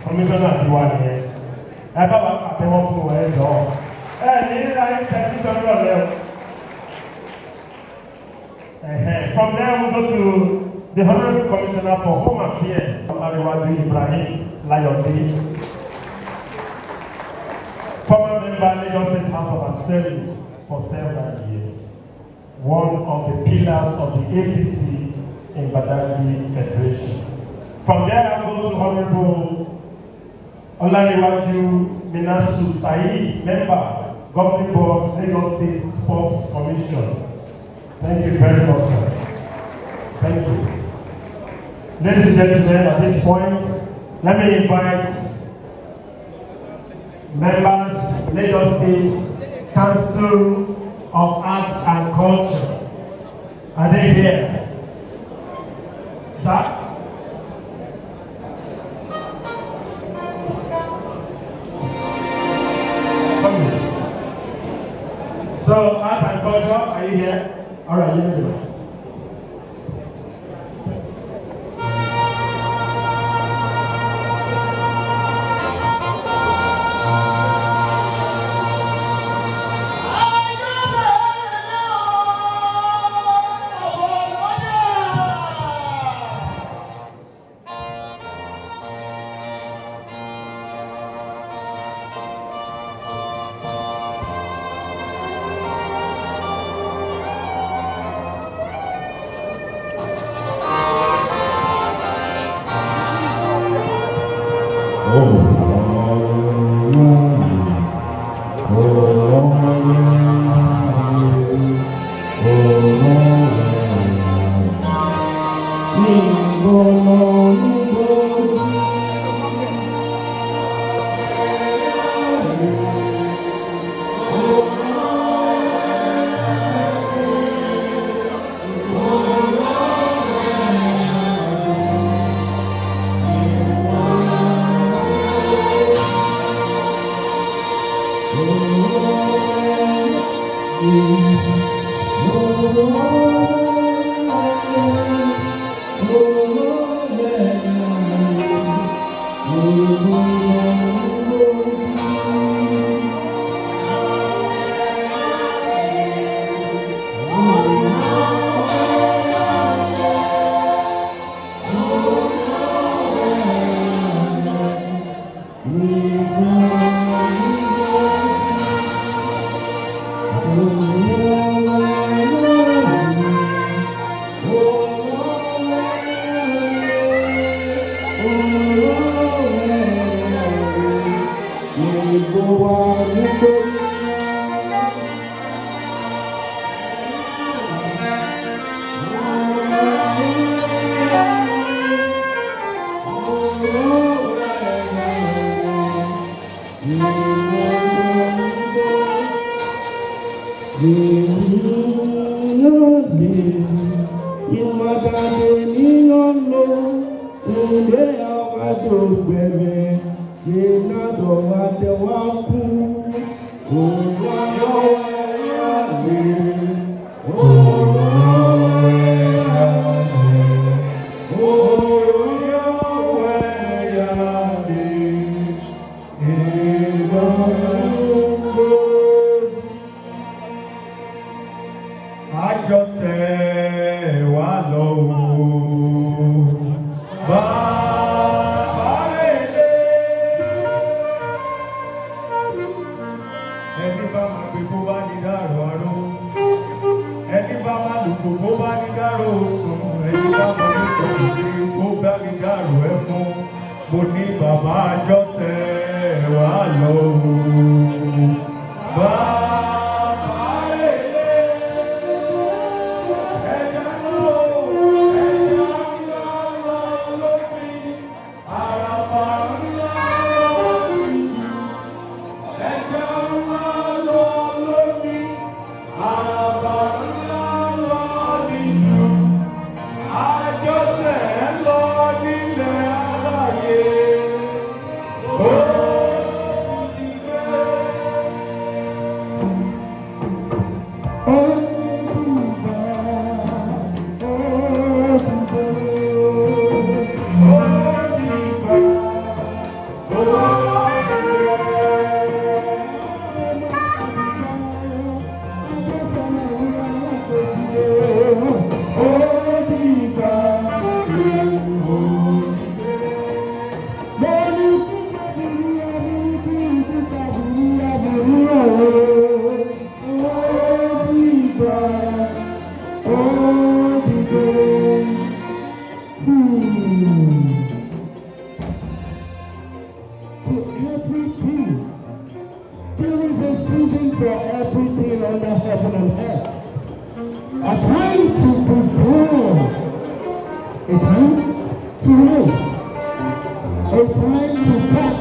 Commissioner ti wà nìyẹn. Ẹ bá wa pàtẹ́wọ́ fún ẹ jọ. Ẹ ní ayé tẹ̀sí tọ́jú ọ̀lẹ́ o. From there we go to the Honorable Commissioner for Home Affairs, Ariwaju Ibrahim Layode. Former member Lagos State House of Assembly for several years. One of the pillars of the APC in Badagry Federation. From there I go to Honorable Olaniwaju Minasu Said, member, Governing Board, Lagos State Sports Commission. Thank you very much, sir. Thank you. Ladies and gentlemen, at this point, let me invite members, Lagos State Council of Arts and Culture. Are they here? Sir? So, Arts and Culture, are you here? All right, let me do it. Oh, to everything. There is a season for everything under heaven and earth. A time to be born, a time to raise, a time to talk,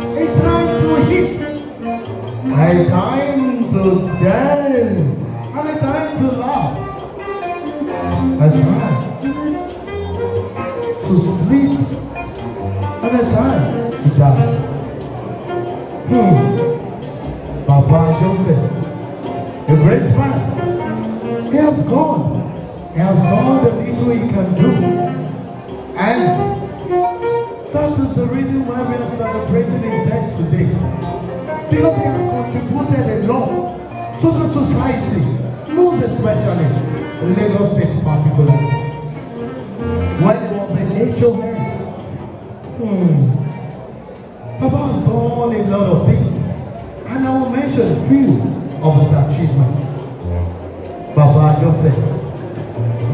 a time to hit, a time to dance, and a time to laugh, a time to sleep, and a time to die. Papa Ajose, a great man, he has gone. He has done the little he can do. And that is the reason why we are celebrating his death today. Because he has contributed a lot to the society, most especially Lagos State particularly. When it was in HOS, Papa has done a lot of things. And I will mention a few of his achievements. Papa Ajose,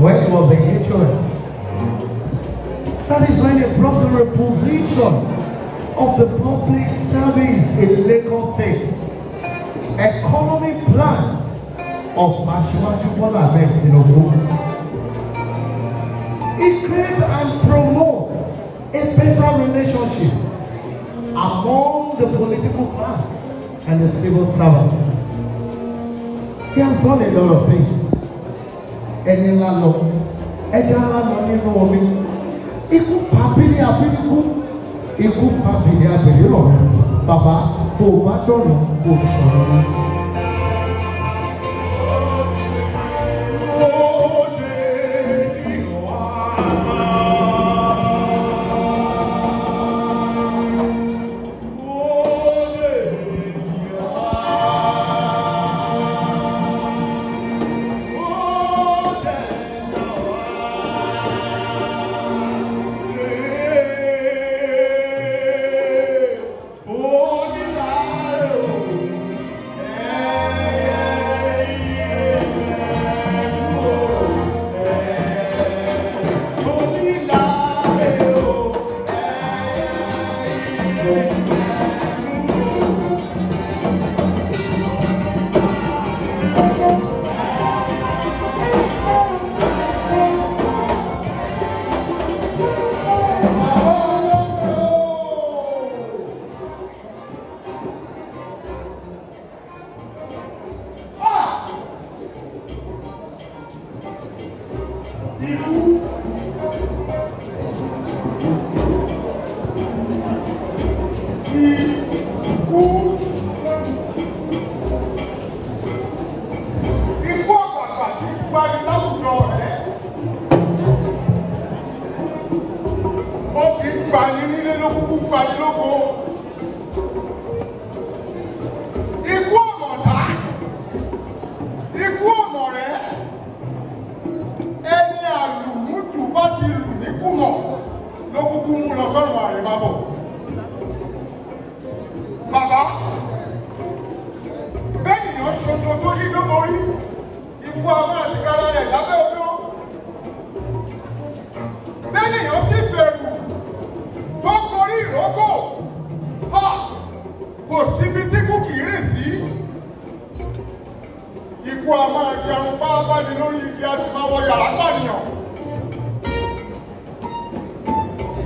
when it was in HOS, that is when he brought the reposition of the public service in Lagos State economic plan of Asiwaju Bola Ahmed Tinubu. He created and promoted a better relationship among the political class and the civil servants. He has done a lot of things. Ẹni ńlá lọ, ẹja ńlá lọ nínú omi. Ikú pàbílì àbílíkú, ikú pàbílì àbílí rọ̀rùn. Bàbá tó o bá dọ̀nà kò sọ̀rọ̀ ní.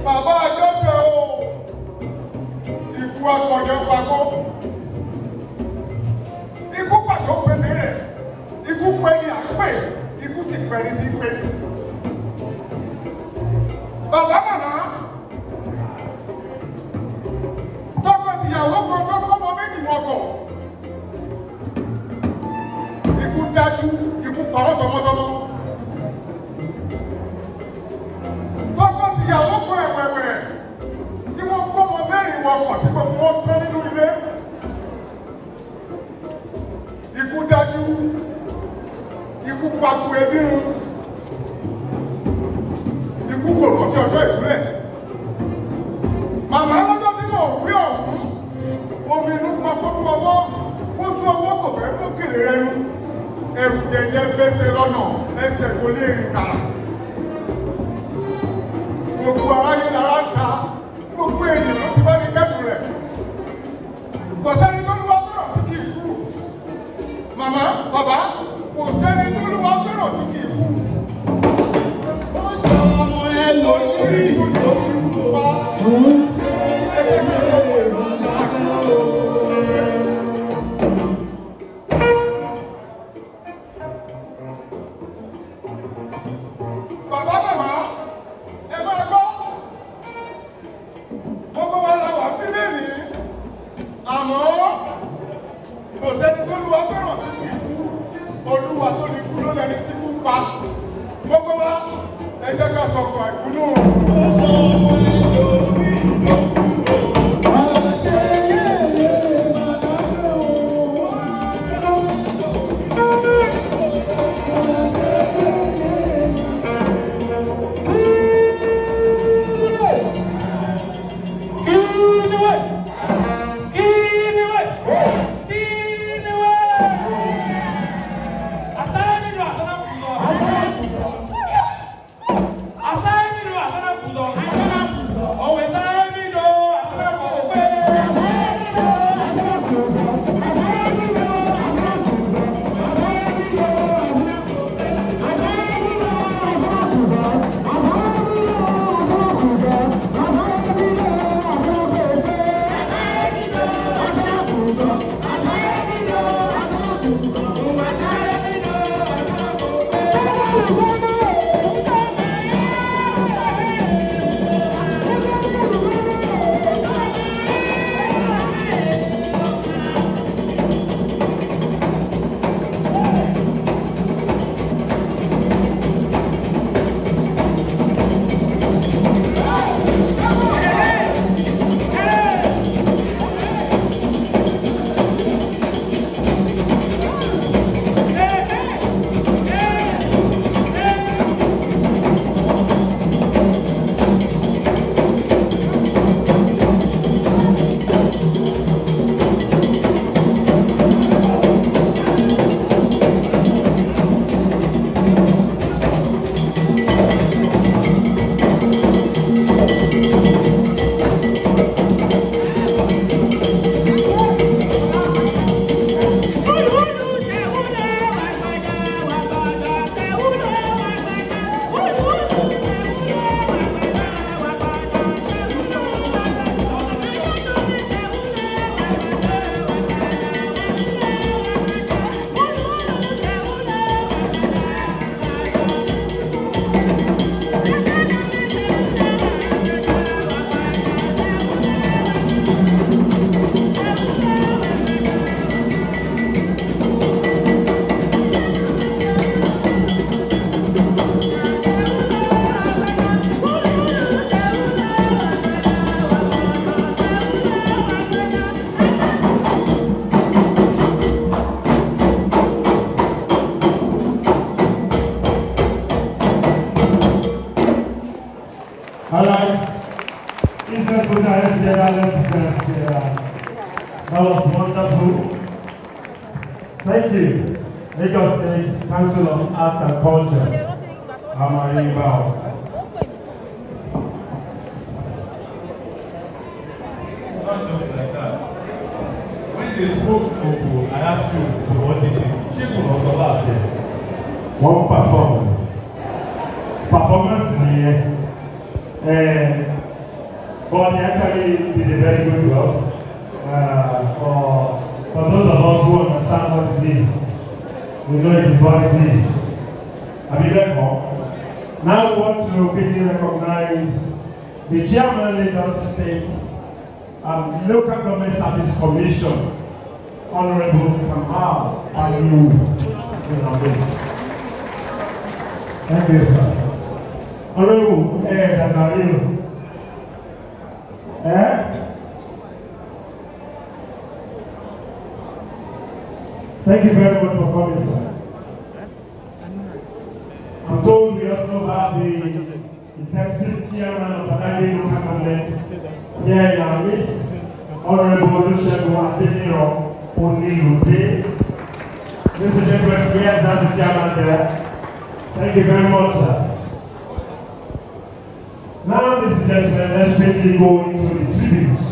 Bàbá Ajose o, ikú akọ̀yọ̀ pàkó. Ikú pàtó pèmí rẹ̀, ikú pẹ̀lú àpè, ikú sì pẹ̀lú ní pẹ̀lú. Bàbá màmá, tọkọ tìyàwó kan tó kọ́mọ méjì wọ̀kọ̀. Ikú dájú, ikú pàrọ̀ tọmọtọmọ. Ìyàwó kan ẹ̀wẹ̀wẹ̀ tí wọ́n kọ́mọ mẹ́rin wọ̀kọ̀ tí gbogbo wọn pẹ́ nínú ilé. Ikú dájú, ikú pagbo ẹbí run, ikú kò rántí ọjọ́ ìkúlẹ̀. Màmá lọ́jọ́ tí mò ń wí ọ̀hún, omi inú pa kótó ọwọ́ kò fẹ́ lókèlè ẹnu. Ẹrù jẹjẹ gbèsè lọ́nà ẹsẹ̀ kò lè rìn tààrà. Gbogbo aráyé lára ń ta, gbogbo ènìyàn ló ti bá ní kò sẹ́ni tó lù wá fẹ́ràn tí kì í kú olúwa tó ní kú ló lẹni tí kú pa gbogbo wa ẹ jẹ́ ká sọ̀kọ̀ àìkúnú. That was wonderful. Thank you. Lagos State Council of Arts and Culture. Amariba. Not just like that. When they spoke Ogo, I asked you to audition. People was allowed there. One performance here. But they actually did a very good job. For those of us who understand what it is, we know it is what it is. Have you read more? Now we want to quickly recognize the chairman of Lagos State Local Government Service Commission, Honorable Kamal Ayu. Thank you, sir. Honorable Danario. Thank you very much for coming, sir. I'm told we also have the executive chairman of the Nigerian local government here in our midst, Honorable Olusegun Adeniro Onilude. This is different. Yes, that's the chairman there. Thank you very much, sir. Now, ladies and gentlemen, let's quickly go into the tributes.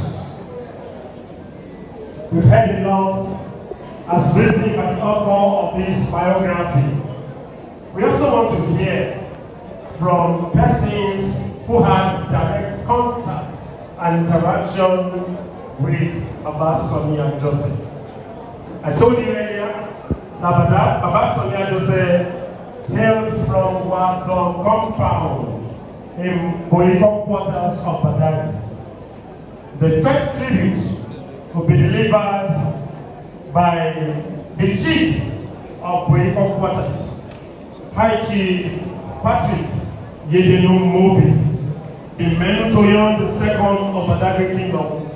We've heard a lot as written by the author of this biography. We also want to hear from persons who had direct contact and interaction with Ajose and Ajose. I told you earlier that Ajose and Ajose hailed from Wadon compound in Boyko quarters of Badagry. The first tribute will be delivered by the chief of Boyko quarters, High Chief Patrick Yedenu Mobi, the Menutoyon II of Badagry Kingdom.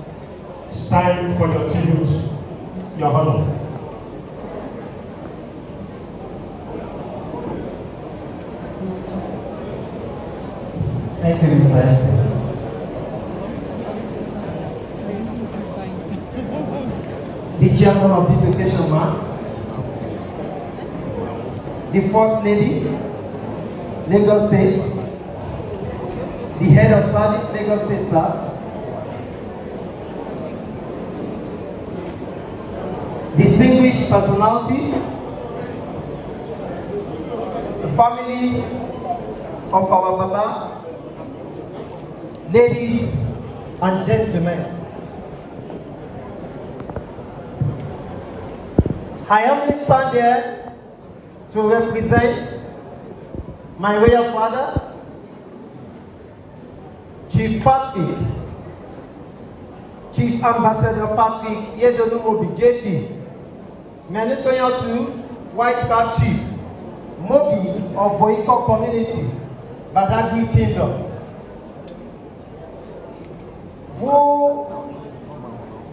It's time for your tributes, Your Honor. Thank you, Mr. Edson. The chairman of this occasion, ma'am, the First Lady, Lagos State, the head of service, Lagos State staff, distinguished personalities, the families of our Baba, ladies and gentlemen. I only stand here to represent my royal father, Chief Patrick, Chief Ambassador Patrick Yedonu Mobi JP, Menutoyon II, White Cap Chief, Mobi of Boyko Community, Badagry Kingdom, who,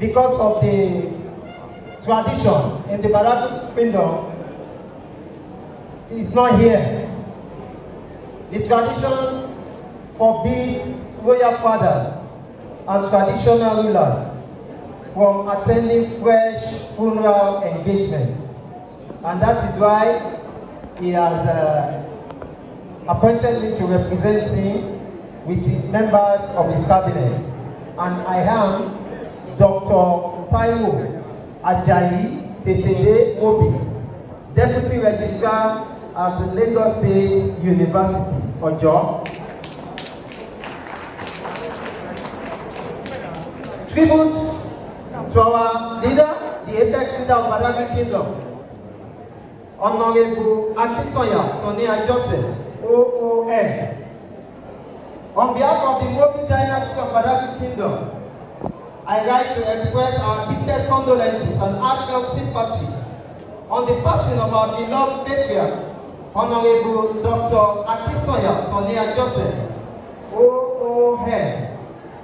because of the tradition in the Badagry Kingdom, is not here. The tradition forbids royal fathers and traditional rulers from attending fresh funeral engagements. And that is why he has appointed me to represent him with the members of his cabinet. And I am Dr. Taiwo Ajayi Tetede Obi, Deputy Registrar at the Lagos State University, Ojo. Tribute to our leader, the apex leader of Badagry Kingdom, Honorable Akinsanya Ajose, OON. On behalf of the Mobi dynasty of Badagry Kingdom, I like to express our deepest condolences and heartfelt sympathies on the passing of our beloved patriarch, Honorable Dr. Akinsanya Ajose, OON,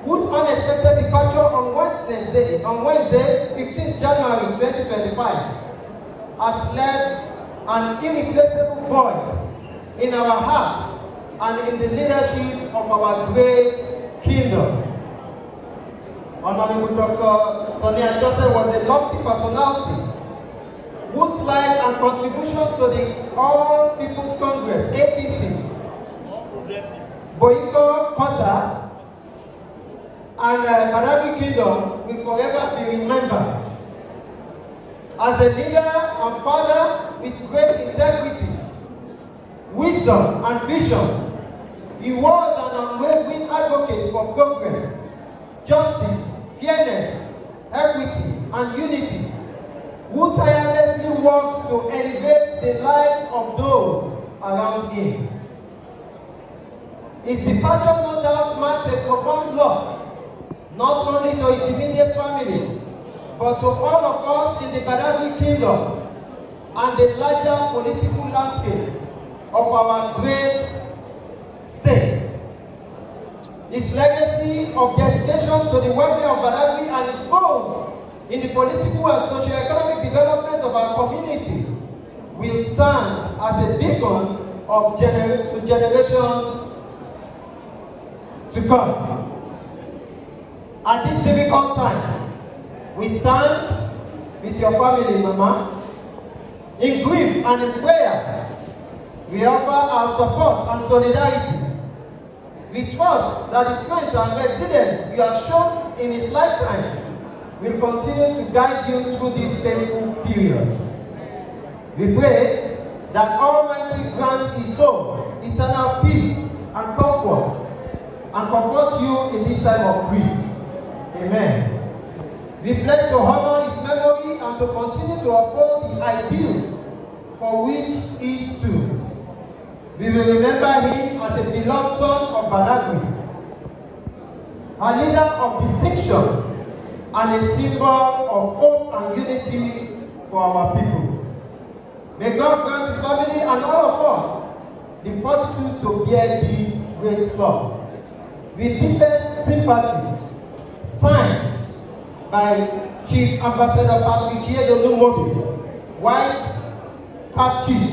whose unexpected departure on Wednesday, 15th January 2025, has left an irreplaceable void in our hearts and in the leadership of our great kingdom. Honorable Dr. Ajose was a lofty personality whose life and contributions to the All People's Congress, APC, Boyko quarters, and Badagry Kingdom will forever be remembered. As a leader and father with great integrity, wisdom, and vision, he was an unwavering advocate for progress, justice, fairness, equity, and unity, who tirelessly worked to elevate the lives of those around him. His departure no doubt marks a profound loss, not only to his immediate family, but to all of us in the Badagry Kingdom and the larger political landscape of our great state. His legacy of dedication to the welfare of Badagry and his goals in the political and socio-economic development of our community will stand as a beacon of to generations to come. At this difficult time, we stand with your family, Mama. In grief and in prayer, we offer our support and solidarity. We trust that the strength and resilience you have shown in his lifetime will continue to guide you through this painful period. We pray that Almighty grant his soul eternal peace and comfort you in this time of grief. Amen. We pledge to honor his memory and to continue to uphold the ideals for which he stood. We will remember him as a beloved son of Badagry, a leader of distinction, and a symbol of hope and unity for our people. May God grant his family and all of us the fortitude to bear these great loss. With deepest sympathy, signed by Chief Ambassador Patrick Kiedolu Mobi, White Cap Chief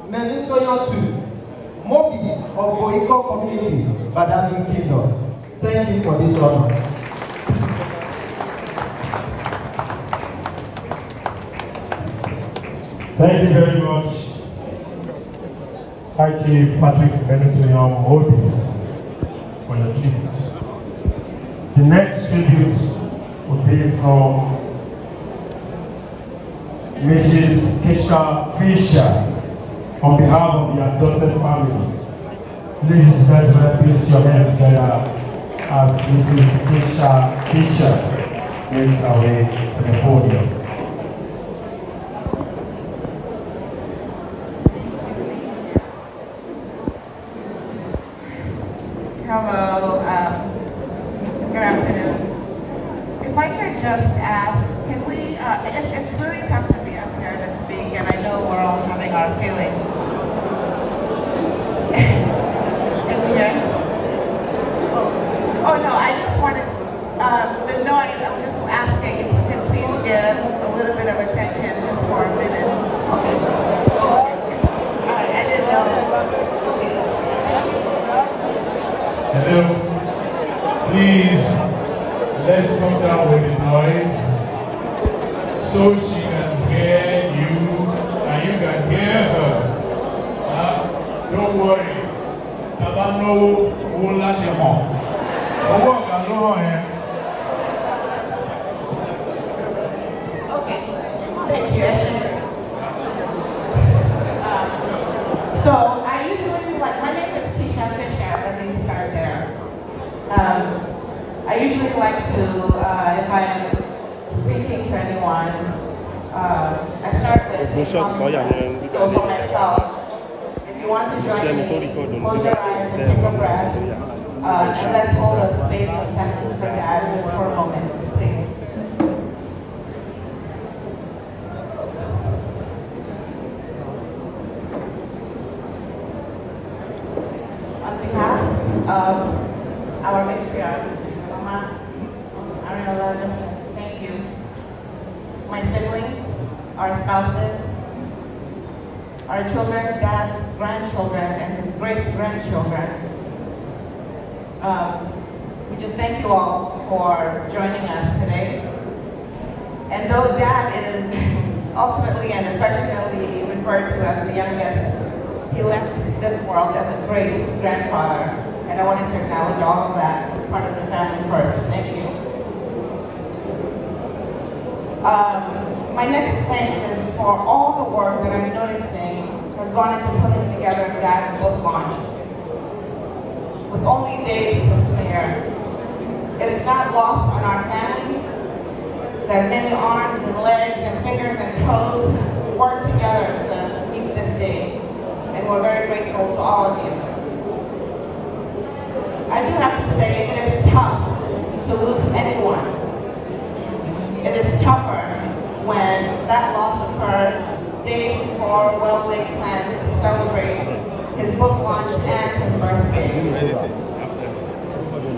Menitoyon II, Mobi of Boiko Community, Badagry Kingdom. Thank you for this honor. Thank you very much, High Chief Patrick Menitoyon Mobi, for your tribute. The next tribute will be from Mrs. Keisha Fisher on behalf of the Ajose family. Ladies and gentlemen, please your hands together as Mrs. Keisha Fisher makes her way to the podium. Hello, good afternoon. If I could just ask, can we, it's really tough to be up here to speak, and I know we're all having our feelings. Can we hear? Oh no, I just wanted, the noise, I'm just asking if you could please give a little bit of attention just for a minute. Okay. I didn't know. Hello, please, let's come down with the noise so she can hear you and you can hear her. Don't worry, Tabano won't let you on. Okay, thank you. So I usually, my name is Keisha Fisher, let me start there. I usually like to, if I am speaking to anyone, I start with so for myself. If you want to join me, close your eyes and take a breath. And let's hold a space of silence for that just for a moment, please. On behalf of our matriarch, Mama Ariola, thank you. My siblings, our spouses, our children, dad's grandchildren, and his great-grandchildren. We just thank you all for joining us today. And though Dad is ultimately and affectionately referred to as the youngest, he left this world as a great grandfather. And I wanted to acknowledge all of that as part of the family first. Thank you. My next thanks is for all the work that I'm noticing has gone into putting together Dad's book launch. With only days to spare, it is not lost on our family that many arms and legs and fingers and toes work together to meet this day, and we're very grateful to all of you. I do have to say it is tough to lose anyone. It is tougher when that loss occurs days before well-laid plans to celebrate his book launch and his birthday.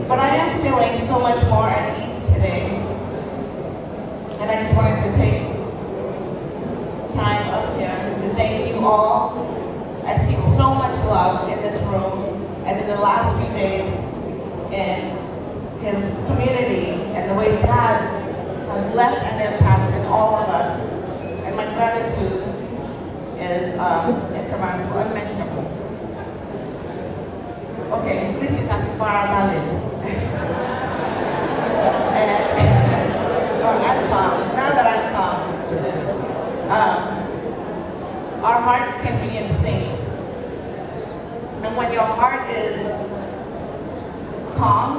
But I am feeling so much more at ease today. And I just wanted to take time up here to thank you all. I see so much love in this room and in the last few days in his community and the way Dad has left an impact in all of us. And my gratitude is insurmountable, unmentionable. Okay, this is Antifara Malin. I'm calm. Now that I'm calm, our hearts can be in sync. And when your heart is calm,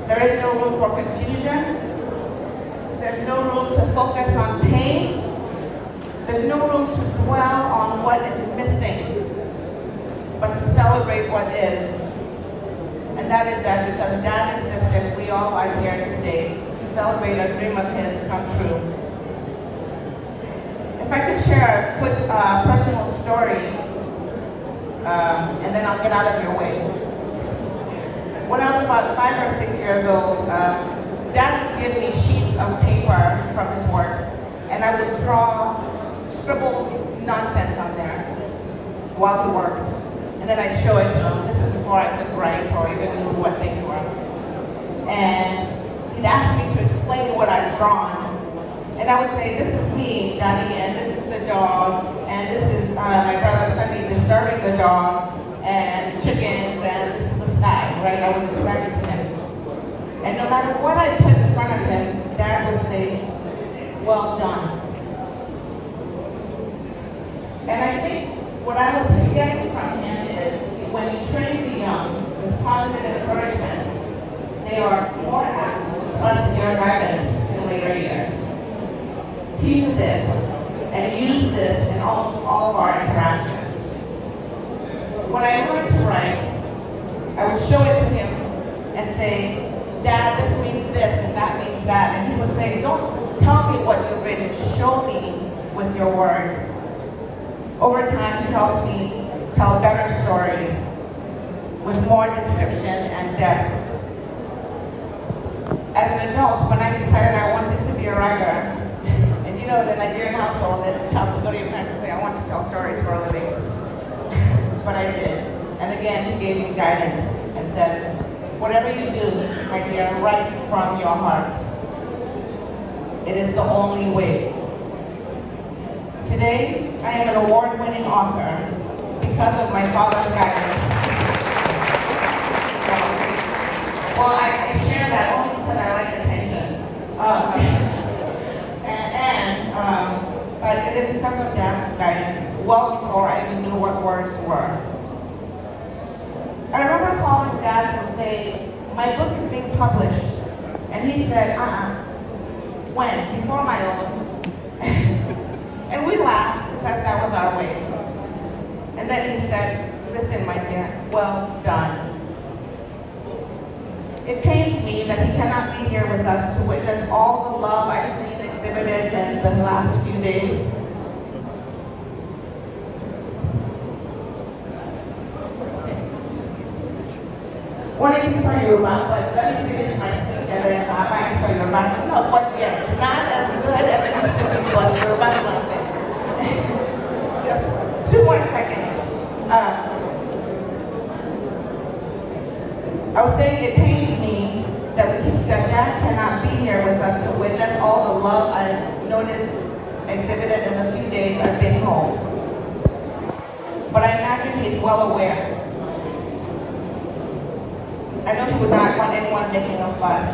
there is no room for confusion. There's no room to focus on pain. There's no room to dwell on what is missing, but to celebrate what is. And that is that because Dad existed, we all are here today to celebrate a dream of his come true. if I could share a quick personal story, and then I'll get out of your way. When I was about 5 or 6 years old, Dad would give me sheets of paper from his work, and I would scribble nonsense on there while he worked. And then I'd show it to him. This is before I could write or even knew what things were. And he'd ask me to explain what I'd drawn. And I would say, this is me, Daddy, and this is the dog, and this is my brother Sunny disturbing the dog, and the chickens, and this is the sky, right? I would describe it to him. And no matter what I put in front of him, Dad would say, well done. And I think what I was getting from him is when you train the young with positive encouragement, they are more apt to trust your guidance in later years. Keep this and use this in all of our interactions. When I learned to write, I would show it to him and say, Dad, this means this and that means that. And he would say, don't tell me what you've written, show me with your words. Over time, he helped me tell better stories with more description and depth. As an adult, when I decided I wanted to be a writer, and you know, in a Nigerian household, it's tough to go to your parents and say, I want to tell stories for a living. But I did. And again, he gave me guidance and said, whatever you do, my dear, write from your heart. It is the only way. Today, I am an award-winning author because of my father's guidance. Well, I share that only because I like attention. But it is because of Dad's guidance, well before I even knew what words were. I remember calling Dad to say, my book is being published. And he said, when? Before my own. And we laughed because that was our way. And then he said, listen, my dear, well done. It pains me that he cannot be here with us to witness all the love I've seen exhibited in the last few days. One of you for Yoruba, but let me finish my speech and then I'll back for Yoruba. No, but yeah, not as good as it used to be, but Yoruba is one thing. Just 2 more seconds. I was saying it pains me that Dad cannot be here with us to witness all the love I've noticed exhibited in the few days I've been home. But I imagine he's well aware. I know he would not want anyone making a fuss.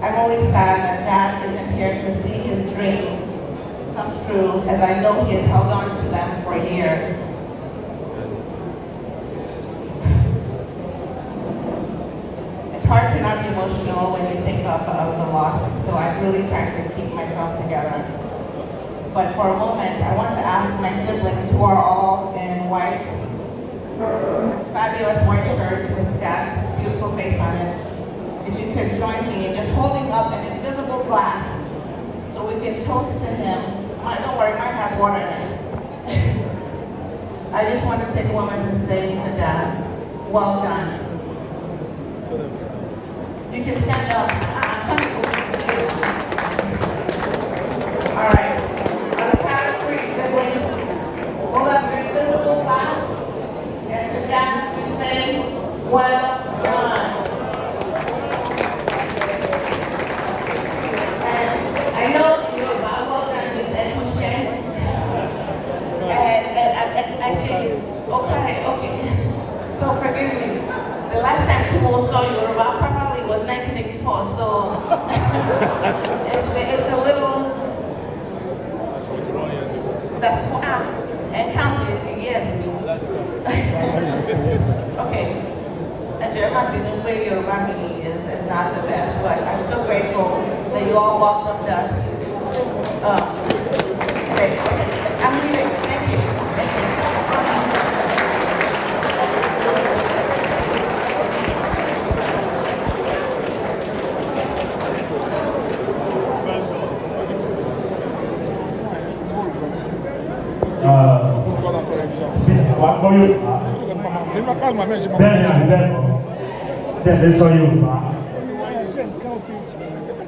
I'm only sad that Dad isn't here to see his dreams come true, as I know he has held on to them for years. It's hard to not be emotional when you think of the loss, so I've really tried to keep myself together. But for a moment, I want to ask my siblings, who are all in white, this fabulous white shirt with Dad's beautiful face on it, if you could join me in just holding up an invisible glass so we can toast to him. Don't worry, mine has water in it. I just want to take a moment to say to Dad, well done. You can stand up. All right. On the count of 3, siblings, hold up your invisible glass. And to Dad, we say, well done. And I know you're about well done with that. And actually, okay. So forgive me. The last time people saw Yoruba probably was 1984, so it's a little. And counting, yes. Okay. And Yoruba way Yoruba is not the best, but I'm so grateful that you all welcomed us. Okay. I'm leaving. Thank you. Thank you. gbọ́ Yorùbá. Bẹ́ẹ̀ ni àbẹ́ẹ̀kọ́. Bẹ́ẹ̀ ni sọ Yorùbá.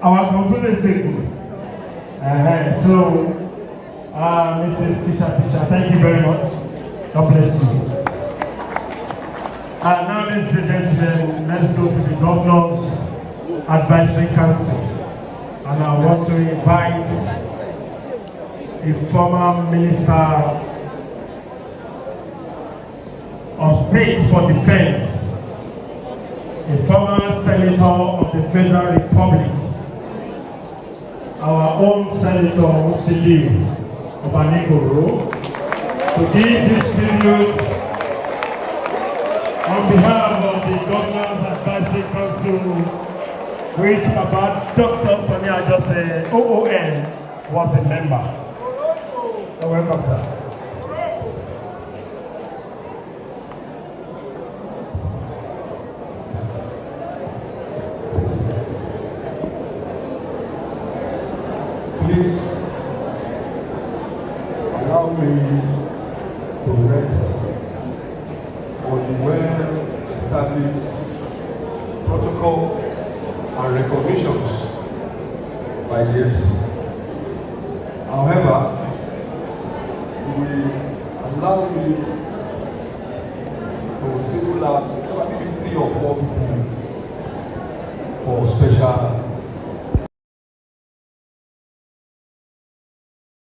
Our conclusion statement. So, Mrs. Tisha, thank you very much. God bless you. Now, ladies and gentlemen, let's go to the Governor's Advisory Council. And I want to invite the former Minister of State for Defense, a former Senator of the Federal Republic, our own Senator Musili of Anigoro, to give this tribute on behalf of the Governor's Advisory Council, which about Dr. Tony Ajose, OON, was a member. You're welcome, sir. Please allow me to rest on the well-established protocol and recognitions by the MC. However, allow me to single out probably 3 or 4 people for special